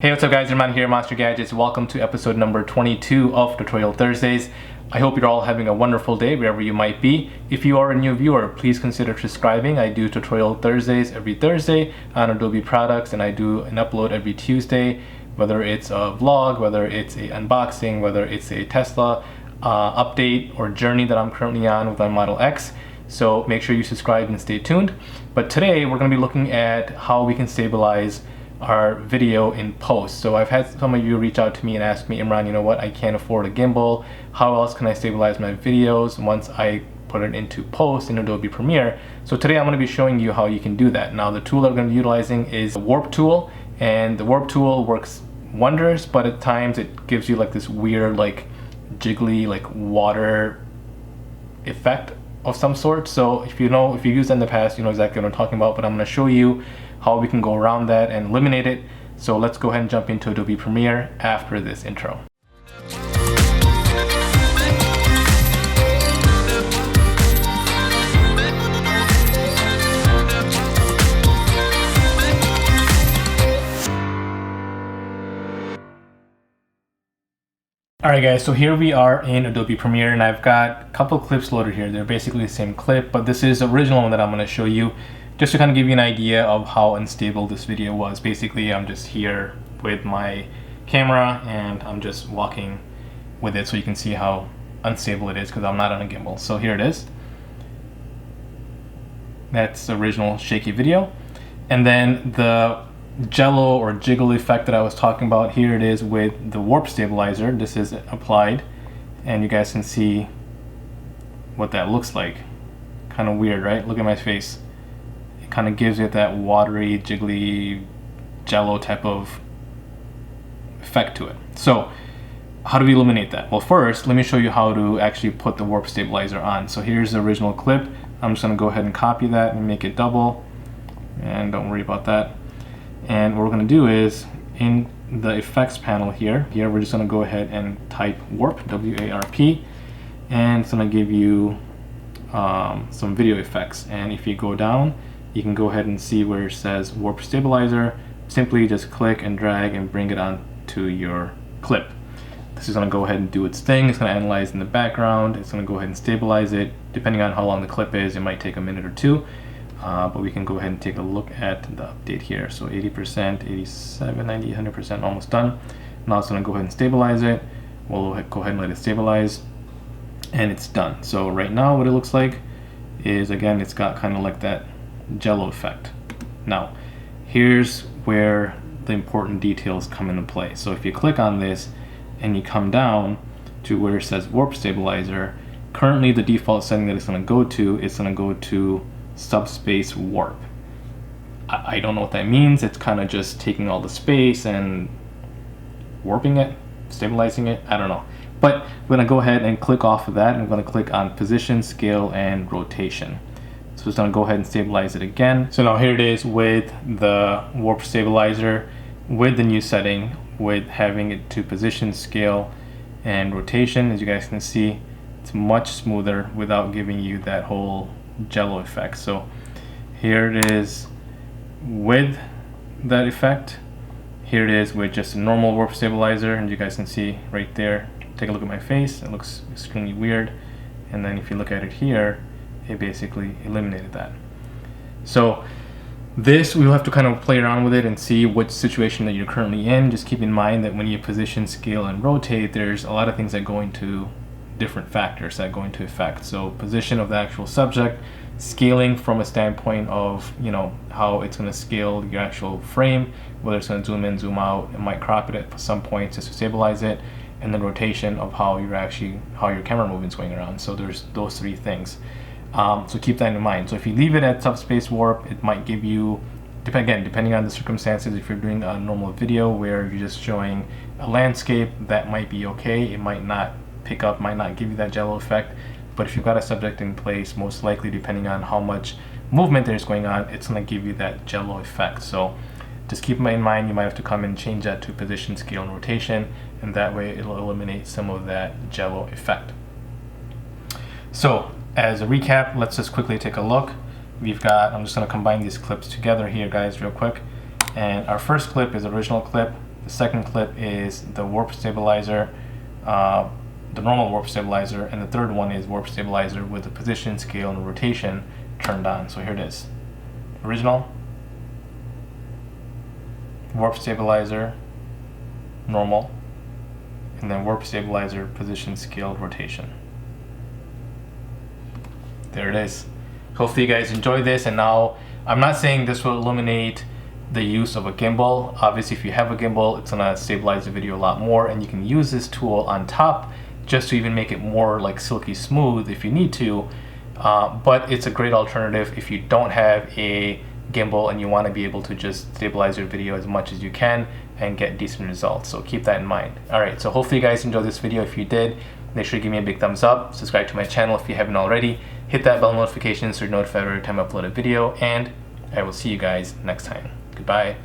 Hey, what's up guys, Arman here, MonsterGadgets. Welcome to episode number 22 of Tutorial Thursdays. I hope you're all having a wonderful day wherever you might be. If you are a new viewer, please consider subscribing. I do Tutorial Thursdays every Thursday on Adobe products, and I do an upload every Tuesday, whether it's a vlog, whether it's a unboxing, whether it's a Tesla update or journey that I'm currently on with my Model X. So make sure you subscribe and stay tuned. But today we're going to be looking at how we can stabilize our video in post. So I've had some of you reach out to me and ask me, Imran, you know what, I can't afford a gimbal. How else can I stabilize my videos once I put it into post in Adobe Premiere? So today I'm going to be showing you how you can do that. Now the tool that we're going to be utilizing is the warp tool, and the warp tool works wonders, but at times it gives you like this weird like jiggly like water effect of some sort. So if you used it in the past, you know exactly what I'm talking about, but I'm going to show you how we can go around that and eliminate it. So let's go ahead and jump into Adobe Premiere after this intro. Alright guys, so here we are in Adobe Premiere, and I've got a couple clips loaded here. They're basically the same clip, but this is the original one that I'm going to show you, just to kind of give you an idea of how unstable this video was. Basically, I'm just here with my camera and I'm just walking with it so you can see how unstable it is because I'm not on a gimbal. So here it is. That's the original Shaky video. And then the jello or jiggle effect that I was talking about, here it is with the warp stabilizer. This is applied and you guys can see what that looks like. Kind of weird, right? Look at my face. It kind of gives it that watery, jiggly, jello type of effect to it. So how do we eliminate that? Well, first let me show you how to actually put the warp stabilizer on. So here's the original clip. I'm just going to go ahead and copy that and make it double, and don't worry about that. And what we're going to do is in the effects panel here we're just going to go ahead and type warp, W-A-R-P, and it's going to give you some video effects. And if you go down, you can go ahead and see where it says warp stabilizer. Simply just click and drag and bring it on to your clip. This is going to go ahead and do its thing. It's going to analyze in the background. It's going to go ahead and stabilize it. Depending on how long the clip is, it might take a minute or two. But we can go ahead and take a look at the update here. So 80%, 87, 90, 100%, almost done. Now it's going to go ahead and stabilize it. We'll go ahead and let it stabilize, and it's done. So right now what it looks like is, again, it's got kind of like that jello effect. Now here's where the important details come into play. So if you click on this and you come down to where it says warp stabilizer, currently the default setting that it's going to go to is going to go to subspace warp. I don't know what that means. It's kind of just taking all the space and warping it, stabilizing it, I don't know. But I'm going to go ahead and click off of that, and I'm going to click on position, scale, and rotation. So it's going to go ahead and stabilize it again. So now here it is with the warp stabilizer, with the new setting, with having it to position, scale, and rotation. As you guys can see, it's much smoother without giving you that whole jello effect. So here it is with that effect. Here it is with just a normal warp stabilizer, and you guys can see right there. Take a look at my face. It looks extremely weird. And then if you look at it here, it basically eliminated that. So this, we'll have to kind of play around with it and see what situation that you're currently in. Just keep in mind that when you position, scale, and rotate, there's a lot of things that go into different factors that go into effect. So position of the actual subject, scaling from a standpoint of, you know, how it's going to scale your actual frame, whether it's going to zoom in, zoom out, it might crop it at some points just to stabilize it, and then rotation of how your camera movement's going around. So there's those three things. So keep that in mind. So if you leave it at subspace warp, it might give you, depending on the circumstances, if you're doing a normal video where you're just showing a landscape, that might be okay. It might not pick up, might not give you that jello effect. But if you've got a subject in place, most likely, depending on how much movement there's going on, it's going to give you that jello effect. So just keep in mind, you might have to come and change that to position, scale, and rotation, and that way it'll eliminate some of that jello effect. So as a recap, let's just quickly take a look. We've got, I'm just going to combine these clips together here, guys, real quick. And our first clip is original clip. The second clip is the warp stabilizer, the normal warp stabilizer, and the third one is warp stabilizer with the position, scale, and rotation turned on. So here it is. Original, warp stabilizer, normal, and then warp stabilizer, position, scale, rotation. There it is. Hopefully you guys enjoy this. And now, I'm not saying this will eliminate the use of a gimbal. Obviously, if you have a gimbal, it's gonna stabilize the video a lot more, and you can use this tool on top just to even make it more like silky smooth if you need to. But it's a great alternative if you don't have a gimbal and you want to be able to just stabilize your video as much as you can and get decent results. So keep that in mind. All right, so hopefully you guys enjoyed this video. If you did, make sure to give me a big thumbs up, subscribe to my channel if you haven't already, hit that bell notification so you're notified every time I upload a video, and I will see you guys next time. Goodbye.